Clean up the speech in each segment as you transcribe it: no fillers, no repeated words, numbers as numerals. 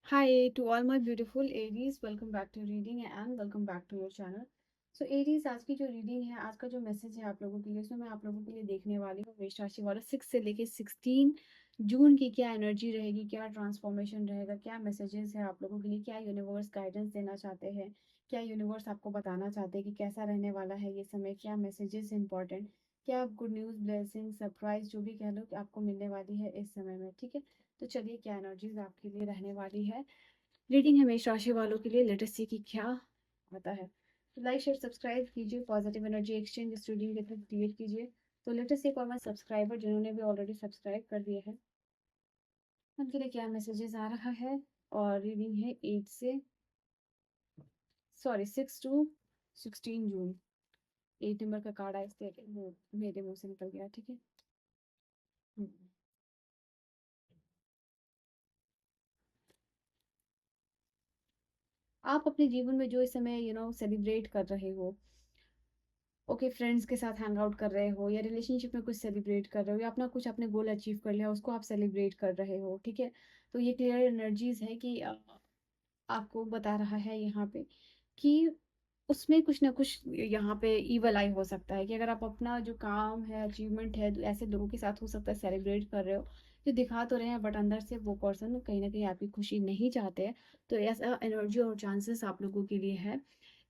Hi to all my beautiful Aries, welcome back to reading and welcome back to your channel. So Aries, आज की जो reading है, आज का जो मैसेज है आप लोगों के लिए, उसमें मैं आप लोगों के लिए देखने वाली हूँ मेष राशि वाला 6 से लेके 16 जून की क्या एनर्जी रहेगी, क्या ट्रांसफॉर्मेशन रहेगा, क्या मैसेजेस है आप लोगों के लिए, क्या यूनिवर्स गाइडेंस देना चाहते हैं, क्या यूनिवर्स आपको बताना चाहते हैं कि कैसा रहने वाला है ये समय, क्या मैसेजेस इंपॉर्टेंट, क्या गुड न्यूज़, ब्लेसिंग, सरप्राइज जो भी कह लो कि आपको मिलने वाली है इस समय में। ठीक है, तो चलिए क्या एनर्जीज आपके लिए रहने वाली है। रीडिंग है मेष राशि वालों के लिए, लेट अस सी कि क्या आता है। तो लाइक शेयर सब्सक्राइब कीजिए, पॉजिटिव एनर्जी एक्सचेंज इस रीडिंग के थ्रू क्रिएट कीजिए। तो let us see for my subscriber जिन्होंने भी ऑलरेडी सब्सक्राइब कर दिए हैं, उनके लिए क्या मैसेजेस आ रहा है। और रीडिंग है 6 टू 16 जून। 8 नंबर का कार्ड है, इसलिए वो मेरे मुंह से निकल गया। ठीक है। हम्म। आप अपने जीवन में जो इस समय सेलिब्रेट कर रहे हो, ओके, फ्रेंड्स के साथ हैंग आउट कर रहे हो या रिलेशनशिप में कुछ सेलिब्रेट कर रहे हो या अपना कुछ अपने गोल अचीव कर लिया उसको आप सेलिब्रेट कर रहे हो। ठीक है, तो ये क्लियर एनर्जीज है कि आपको बता रहा है यहाँ पे कि उसमें कुछ ना कुछ यहाँ पे ईवल आई हो सकता है कि अगर आप अपना जो काम है, अचीवमेंट है, ऐसे लोगों के साथ हो सकता है सेलिब्रेट कर रहे हो जो दिखा तो रहे हैं, बट अंदर से वो पर्सन कहीं ना कहीं आपकी खुशी नहीं चाहते हैं। तो ऐसा एनर्जी और चांसेस आप लोगों के लिए है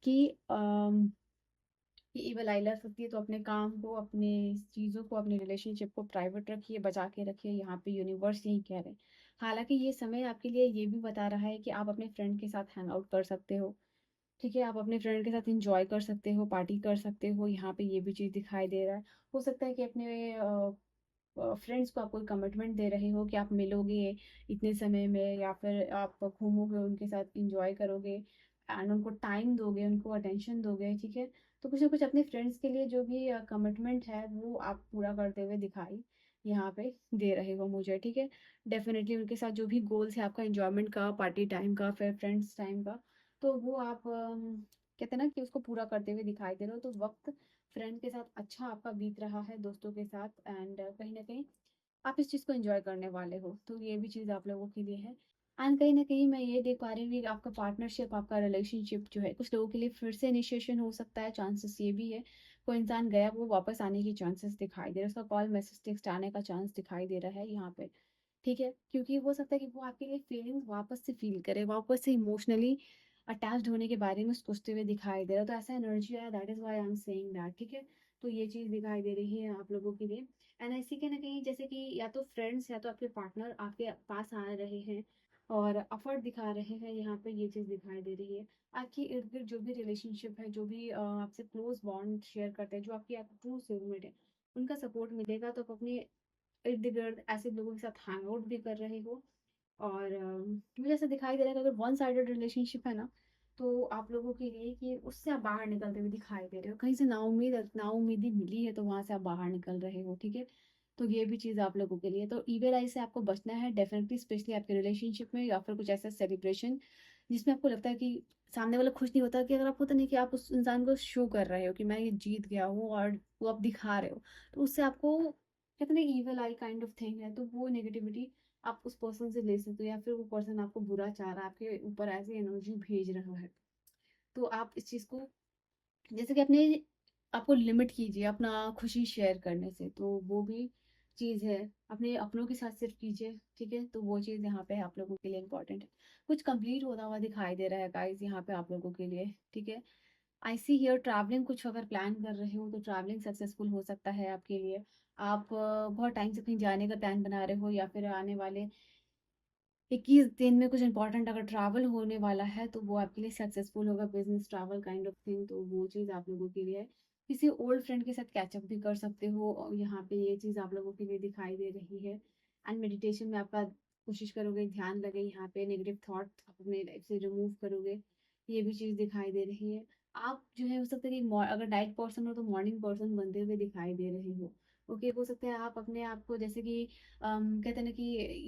कि ये इवल आई लग सकती है। तो अपने काम को, अपने चीज़ों को, अपने रिलेशनशिप को प्राइवेट रखिए, बचा के रखिए, यहाँ पे यूनिवर्स यही कह रहे हैं। हालांकि ये समय आपके लिए ये भी बता रहा है कि आप अपने फ्रेंड के साथ हैंग आउट कर सकते हो। ठीक है, आप अपने फ्रेंड के साथ इंजॉय कर सकते हो, पार्टी कर सकते हो, यहाँ पे ये भी चीज़ दिखाई दे रहा है। हो सकता है कि अपने फ्रेंड्स को आप कोई कमिटमेंट दे रहे हो कि आप मिलोगे इतने समय में, या फिर आप घूमोगे उनके साथ, इंजॉय करोगे एंड उनको टाइम दोगे, उनको अटेंशन दोगे। ठीक है, तो कुछ ना कुछ अपने फ्रेंड्स के लिए जो भी कमिटमेंट है वो आप पूरा करते हुए दिखाई यहाँ पे दे रहे हो मुझे। ठीक है, डेफिनेटली उनके साथ जो भी गोल्स है आपका, इंजॉयमेंट का, पार्टी टाइम का, फिर फ्रेंड्स टाइम का, तो वो आप कहते हैं ना कि उसको पूरा करते हुए दिखाई दे रहे हो। तो वक्त फ्रेंड के साथ अच्छा आपका बीत रहा है, दोस्तों के साथ, एंड कहीं ना कहीं आप इस चीज़ को एंजॉय करने वाले हो। तो ये भी चीज़ आप लोगों के लिए है। एंड कहीं ना कहीं मैं ये देख पा रही हूँ कि आपका पार्टनरशिप, आपका रिलेशनशिप जो है, कुछ लोगों के लिए फिर से इनिशिएशन हो सकता है, चांसेस ये भी है। कोई इंसान गया, वो वापस आने की चांसेस दिखाई दे रहा है, उसका कॉल मैसेज टेक्स्ट आने का चांस दिखाई दे रहा है यहाँ पे। ठीक है, क्योंकि हो सकता है कि वो आपके लिए फीलिंग्स वापस से फील करे, वापस से इमोशनली अटैच्ड होने के बारे में सोचते हुए दिखाई दे रहा है। तो ऐसा एनर्जी आया, that is why I am saying that. ठीक है, तो ये चीज़ दिखाई दे रही है आप लोगों के लिए। एंड ऐसी कहीं ना कहीं जैसे कि या तो फ्रेंड्स या तो आपके पार्टनर आपके पास आ रहे हैं और अफर्ट दिखा रहे हैं, यहाँ पे ये चीज़ दिखाई दे रही है। आपके इर्द गिर्द जो भी रिलेशनशिप है, जो भी आपसे क्लोज बॉन्ड शेयर करते हैं, जो आपकी आप ट्रू सोलमेट है, उनका सपोर्ट मिलेगा। तो आप अपने इर्द गिर्द ऐसे लोगों के साथ हैंग आउट भी कर रहे हो। और मुझे ऐसा दिखाई दे रहा है कि अगर वन साइडेड रिलेशनशिप है ना, तो आप लोगों के लिए कि उससे आप बाहर निकलते हुए दिखाई दे रहे हो, कहीं से नाउम्मीदी मिली है तो वहां से आप बाहर निकल रहे हो। ठीक है, तो ये भी चीज़ आप लोगों के लिए। तो ईविल आई से आपको बचना है डेफिनेटली, स्पेशली आपके रिलेशनशिप में, या फिर कुछ ऐसा सेलिब्रेशन जिसमें आपको लगता है कि सामने वाला खुश नहीं होता, कि अगर आपको, होता नहीं कि आप उस इंसान को शो कर रहे हो कि मैं ये जीत गया हूँ और वो आप दिखा रहे हो, तो उससे आपको कहते हैं evil I kind of thing है, तो वो नेगेटिविटी आप उस पर्सन से ले सकते हो, या फिर वो पर्सन आपको बुरा चाह रहा है, आपके ऊपर ऐसी एनर्जी भेज रहा है। तो आप इस चीज़ को जैसे कि अपने आपको लिमिट कीजिए अपना खुशी शेयर करने से, तो वो भी चीज़ है। अपने अपनों के साथ सिर्फ कीजिए। ठीक है, तो वो चीज़ यहाँ पे आप लोगों के लिए इंपॉर्टेंट है। कुछ कंप्लीट होता हुआ दिखाई दे रहा है गाइस यहाँ पे आप लोगों के लिए। ठीक है, आई सी हियर ट्रैवलिंग, कुछ अगर प्लान कर रहे हो तो ट्रैवलिंग सक्सेसफुल हो सकता है आपके लिए। आप बहुत टाइम से कहीं जाने का प्लान बना रहे हो, या फिर आने वाले 21 दिन में कुछ इंपॉर्टेंट अगर ट्रैवल होने वाला है तो वो आपके लिए सक्सेसफुल होगा, business travel kind of thing. तो वो चीज़ आप लोगों के लिए है। किसी ओल्ड फ्रेंड के साथ कैचअप भी कर सकते हो, और यहाँ पे ये चीज़ आप लोगों के लिए दिखाई दे रही है। एंड मेडिटेशन में आपका कोशिश करोगे, ध्यान लगे, यहाँ पे नेगेटिव थॉट अपने लाइफ से रिमूव करोगे, ये भी चीज़ दिखाई दे रही है। आप जो है, हो सकता है कि अगर नाइट पर्सन हो तो मॉर्निंग पर्सन बनते हुए दिखाई दे रहे हो। ओके, हो सकता है आप अपने आप को जैसे कि कहते हैं ना कि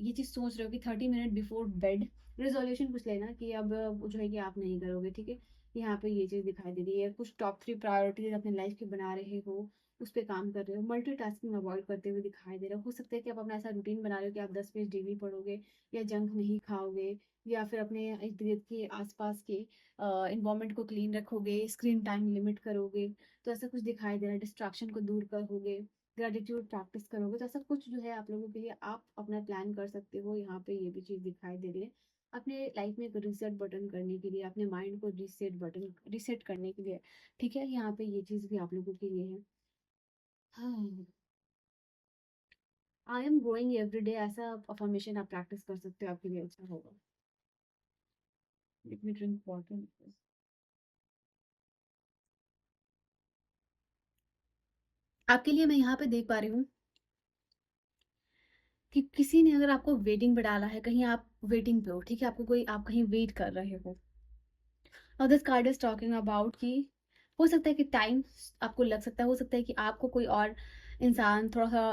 ये चीज़ सोच रहे हो कि 30 मिनट बिफोर बेड रेजोल्यूशन कुछ लेना कि अब वो जो है कि आप नहीं करोगे। ठीक है, यहाँ पे ये चीज़ दिखाई दे रही है। कुछ टॉप 3 प्रायोरिटीज अपने लाइफ की बना रहे हो, उस पे काम कर रहे हो, मल्टीटास्किंग अवॉइड करते हुए दिखाई दे रहे हो सकता है कि आप अपना ऐसा रूटीन बना रहे हो कि आप 10 पेज डेली पढ़ोगे या जंक नहीं खाओगे या फिर अपने इर्द गिर्द के आसपास के इन्वायरमेंट को क्लीन रखोगे, स्क्रीन टाइम लिमिट करोगे, तो ऐसा कुछ दिखाई दे रहा है। डिस्ट्रैक्शन को दूर करोगे, ग्रेटिट्यूड प्रैक्टिस करोगे, तो ऐसा कुछ जो है आप लोगों के लिए आप अपना प्लान कर सकते हो। यहाँ पे ये भी चीज़ दिखाई दे रही है अपने लाइफ में एक रीसेट बटन करने के लिए, अपने माइंड को रीसेट करने के लिए। ठीक है, यहाँ पे ये चीज़ भी आप लोगों के लिए है। हाँ, I am growing every day, ऐसा अफर्मेशन आप प्रैक्टिस कर सकते हो, आपके लिए अच्छा होगा। Let me drink water. आपके लिए मैं यहाँ पे देख पा रही हूँ कि किसी ने अगर आपको वेटिंग पे डाला है, कहीं आप वेटिंग पे हो, ठीक है, आपको कोई आप कहीं वेट कर रहे हो। और this card is talking about कि हो सकता है कि टाइम आपको लग सकता है, हो सकता है कि आपको कोई और इंसान थोड़ा सा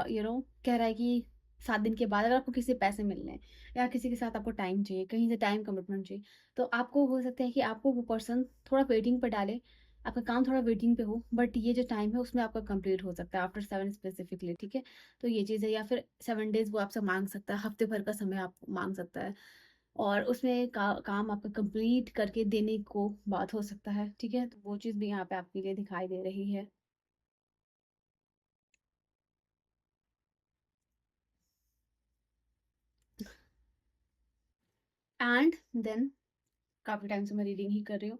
कह रहा है कि 7 दिन के बाद अगर आपको किसी से पैसे मिलने हैं या किसी के साथ आपको टाइम चाहिए, कहीं से टाइम कमिटमेंट चाहिए, तो आपको हो सकता है कि आपको वो पर्सन थोड़ा वेटिंग पर डाले, आपका काम थोड़ा वेटिंग पे हो, बट ये जो टाइम है उसमें आपका कंप्लीट हो सकता है आफ्टर 7 स्पेसिफिकली। ठीक है, तो ये चीज़ है, या फिर 7 डेज वो आपसे मांग सकता है, हफ्ते भर का समय आप मांग सकता है और उसमें काम आपका कंप्लीट करके देने को बात हो सकता है। ठीक है, तो वो चीज़ भी यहाँ पे आपके लिए दिखाई दे रही है। एंड देन काफ़ी टाइम से मैं रीडिंग ही कर रही हूँ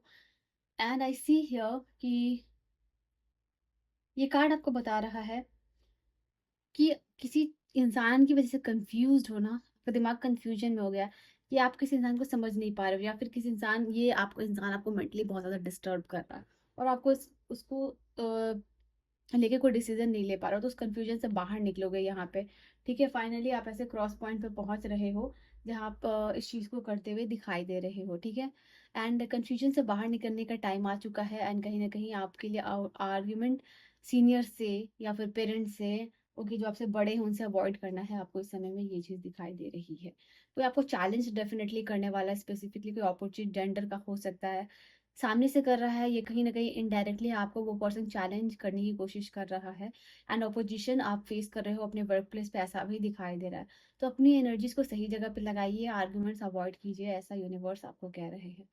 एंड आई सी हियर कि ये कार्ड आपको बता रहा है कि किसी इंसान की वजह से कंफ्यूज्ड हो ना, आपका दिमाग कंफ्यूजन में हो गया कि आप किसी इंसान को समझ नहीं पा रहे हो या फिर किसी इंसान आपको मेंटली बहुत ज़्यादा डिस्टर्ब कर रहा है और आपको उसको लेके कोई डिसीजन नहीं ले पा रहे हो, तो उस कंफ्यूजन से बाहर निकलोगे यहाँ पे। ठीक है, फाइनली आप ऐसे क्रॉस पॉइंट पे पहुंच रहे हो जहाँ आप इस चीज़ को करते हुए दिखाई दे रहे हो। ठीक है, एंड कंफ्यूजन से बाहर निकलने का टाइम आ चुका है एंड कहीं ना कहीं आपके लिए आर्ग्यूमेंट सीनियर से या फिर पेरेंट्स से, ओके, जो आपसे बड़े हैं उनसे अवॉइड करना है आपको इस समय में, ये चीज़ दिखाई दे रही है। कोई आपको चैलेंज डेफिनेटली करने वाला है, स्पेसिफिकली कोई अपॉर्चुनिटी जेंडर का हो सकता है, सामने से कर रहा है, ये कहीं न कहीं इनडायरेक्टली आपको वो पर्सन चैलेंज करने की कोशिश कर रहा है एंड ऑपोजिशन आप फेस कर रहे हो अपने वर्क प्लेस पे, ऐसा भी दिखाई दे रहा है। तो अपनी एनर्जीज़ को सही जगह पे लगाइए, आर्गुमेंट्स अवॉइड कीजिए, ऐसा यूनिवर्स आपको कह रहे हैं।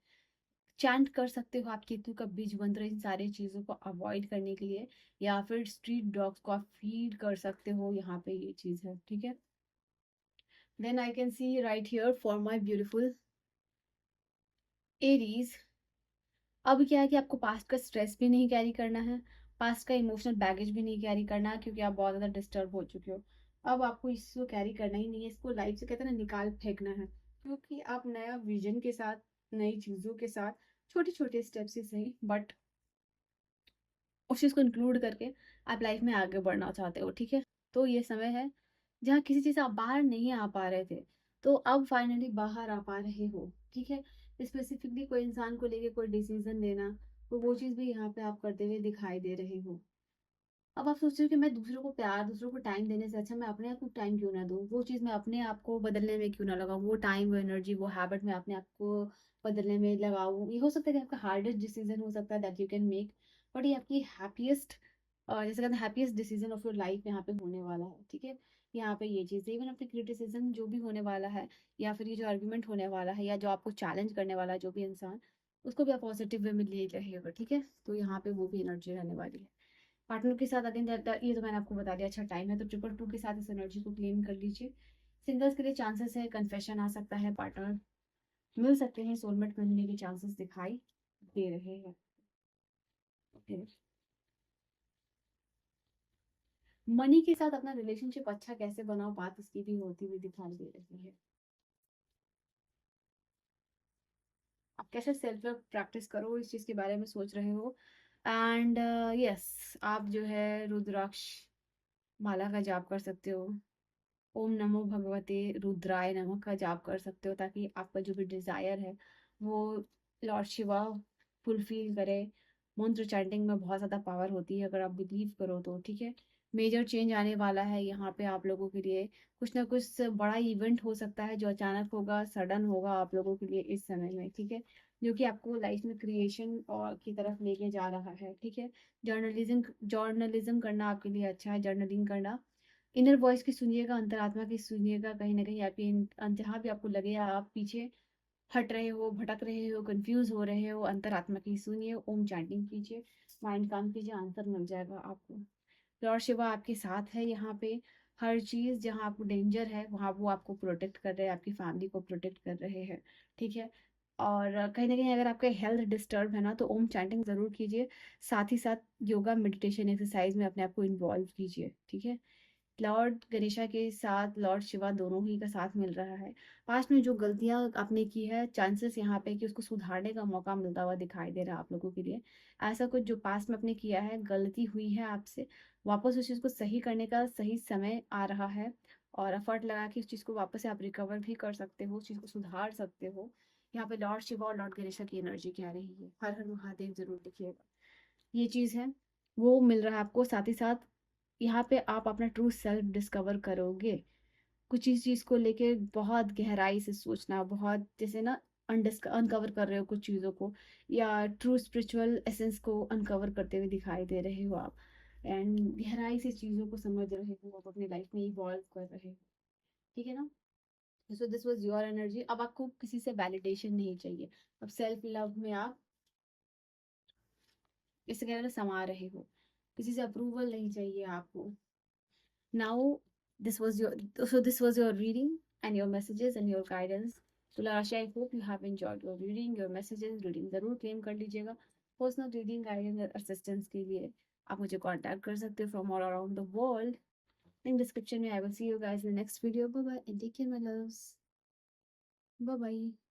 चैंट कर सकते हो आप केतु का बीज मंत्र इन सारी चीज़ों को अवॉइड करने के लिए, या फिर स्ट्रीट डॉग्स को आप फीड कर सकते हो, यहाँ पे ये चीज़ है। ठीक है? Then I can see right here for my beautiful Aries, अब क्या है कि आपको पास्ट का स्ट्रेस भी नहीं कैरी करना है, पास्ट का इमोशनल बैगेज भी नहीं कैरी करना है, क्योंकि आप बहुत ज़्यादा डिस्टर्ब हो चुके हो। अब आपको इसको कैरी करना ही नहीं है, इसको लाइफ से कहते हैं ना निकाल फेंकना है, क्योंकि आप नया विजन के साथ, नई चीज़ों के साथ, छोटे छोटे स्टेप्स ही सही बट उस चीज़ को इंक्लूड करके आप लाइफ में आगे बढ़ना चाहते हो। ठीक है, तो ये समय है जहाँ किसी चीज़ से आप बाहर नहीं आ पा रहे थे, तो अब फाइनली बाहर आ पा रहे हो। ठीक है, स्पेसिफिकली कोई इंसान को लेके कोई डिसीजन लेना, तो वो चीज़ भी यहाँ पे आप करते हुए दिखाई दे रहे हो। अब आप सोच रहे हो कि मैं दूसरों को प्यार, दूसरों को टाइम देने से अच्छा मैं अपने आप को टाइम क्यों ना दूँ, वो चीज़ मैं अपने आप को बदलने में क्यों ना लगाऊँ, वो टाइम, वो एनर्जी, वो हैबिट मैं अपने आप को बदलने में लगाऊँ। ये हो सकता है कि आपका हार्डेस्ट डिसीजन हो सकता है that you can make, but ये आपकी हैप्पीएस्ट, जैसे कहते हैं happiest decision of your life यहाँ पे होने वाला है। ठीक है, यहाँ पे ये चीज़ है, इवन आपकी क्रिटिसिज्म जो भी होने वाला है या फिर ये जो आर्ग्यूमेंट होने वाला है या जो आपको चैलेंज करने वाला है जो भी इंसान, उसको भी आप पॉजिटिव वे में ले रहिएगा। ठीक है, तो यहाँ पे वो भी एनर्जी रहने वाली है। पार्टनर के साथ अगेन ये तो मैंने आपको बता दिया, अच्छा टाइम है, तो ट्रिपल टू के साथ इस एनर्जी को क्लेम कर लीजिए। सिंगल्स के लिए चांसेस है कन्फेशन आ सकता है, पार्टनर मिल सकते हैं, सोलमेट मिलने के चांसेस दिखाई दे रहे हैं। ओके, मनी के साथ अपना रिलेशनशिप अच्छा कैसे बनाओ, बात इसकी भी होती हुई दिखाई दे रही है। आप कैसे सेल्फ लव प्रैक्टिस करो इस चीज के बारे में सोच रहे हो एंड यस, आप जो है रुद्राक्ष माला का जाप कर सकते हो, ओम नमो भगवते रुद्राय नमः का जाप कर सकते हो, ताकि आपका जो भी डिजायर है वो लॉर्ड शिवा फुलफिल करे। मंत्र चैंटिंग में बहुत ज़्यादा पावर होती है अगर आप बिलीव करो तो। ठीक है, मेजर चेंज आने वाला है यहाँ पे आप लोगों के लिए। कुछ ना कुछ बड़ा इवेंट हो सकता है जो अचानक होगा, सडन होगा आप लोगों के लिए इस समय में, ठीक है? जो कि आपको लाइफ में क्रिएशन और की तरफ लेके जा रहा है, ठीक है? जर्नलिज्म जर्नलिज्म करना आपके लिए अच्छा है, जर्नलिंग करना। इनर वॉइस की सुनिएगा, अंतरात्मा की सुनिएगा। कहीं ना कहीं आपकी जहाँ भी आपको लगे आप पीछे हट रहे हो, भटक रहे हो, कंफ्यूज हो रहे हो, अंतरात्मा की सुनिए, ओम चैंटिंग कीजिए, माइंड काम कीजिए, आंसर मिल जाएगा आपको। लॉर्ड शिवा आपके साथ है यहाँ पे। हर चीज जहाँ आपको डेंजर है वहाँ वो आपको प्रोटेक्ट कर रहे हैं, आपकी फैमिली को प्रोटेक्ट कर रहे हैं, ठीक है? और कहीं ना कहीं अगर आपका हेल्थ डिस्टर्ब है ना तो ओम चैंटिंग जरूर कीजिए। साथ ही साथ योगा मेडिटेशन एक्सरसाइज में अपने आप को इन्वॉल्व कीजिए, ठीक है? लॉर्ड गणेशा के साथ लॉर्ड शिवा दोनों ही का साथ मिल रहा है। पास्ट में जो गलतियां आपने की है, चांसेस यहाँ पे कि उसको सुधारने का मौका मिलता हुआ दिखाई दे रहा है आप लोगों के लिए। ऐसा कुछ जो पास्ट में आपने किया है, गलती हुई है आपसे, वापस उस चीज़ को सही करने का सही समय आ रहा है। और एफर्ट लगा के उस चीज़ को वापस से आप रिकवर भी कर सकते हो, उस चीज़ को सुधार सकते हो। यहाँ पे लॉर्ड शिवा और लॉर्ड गणेशा की एनर्जी कह रही है। हर हर महादेव जरूर लिखिएगा। ये चीज़ है, वो मिल रहा है आपको। साथ ही साथ यहाँ पे आप अपना ट्रू सेल्फ डिस्कवर करोगे। कुछ इस चीज़ को लेके बहुत गहराई से सोचना, बहुत जैसे ना अनकवर कर रहे हो कुछ चीज़ों को, या ट्रू स्पिरिचुअल एसेंस को अनकवर करते हुए दिखाई दे रहे हो आप। एंड गहराई से चीज़ों को समझ रहे हो, आप अपनी लाइफ में इवॉल्व कर रहे हो, ठीक है ना? So this was your energy. अब आपको किसी से वैलिडेशन नहीं चाहिए। अब सेल्फ लव में आप इस तरह समा रहे हो, किसी से अप्रूवल नहीं चाहिए आपको। Now, this was your reading and your messages and your guidance. तो लाशा, I hope you have enjoyed your reading, your messages. Reading जरूर क्लेम कर लीजिएगा। पर्सनल रीडिंग गाइडेंस असिस्टेंस के लिए आप मुझे कांटेक्ट कर सकते हो from all around the world. In description में I will see you guys in the next video. Bye bye and take care my loves. Bye bye.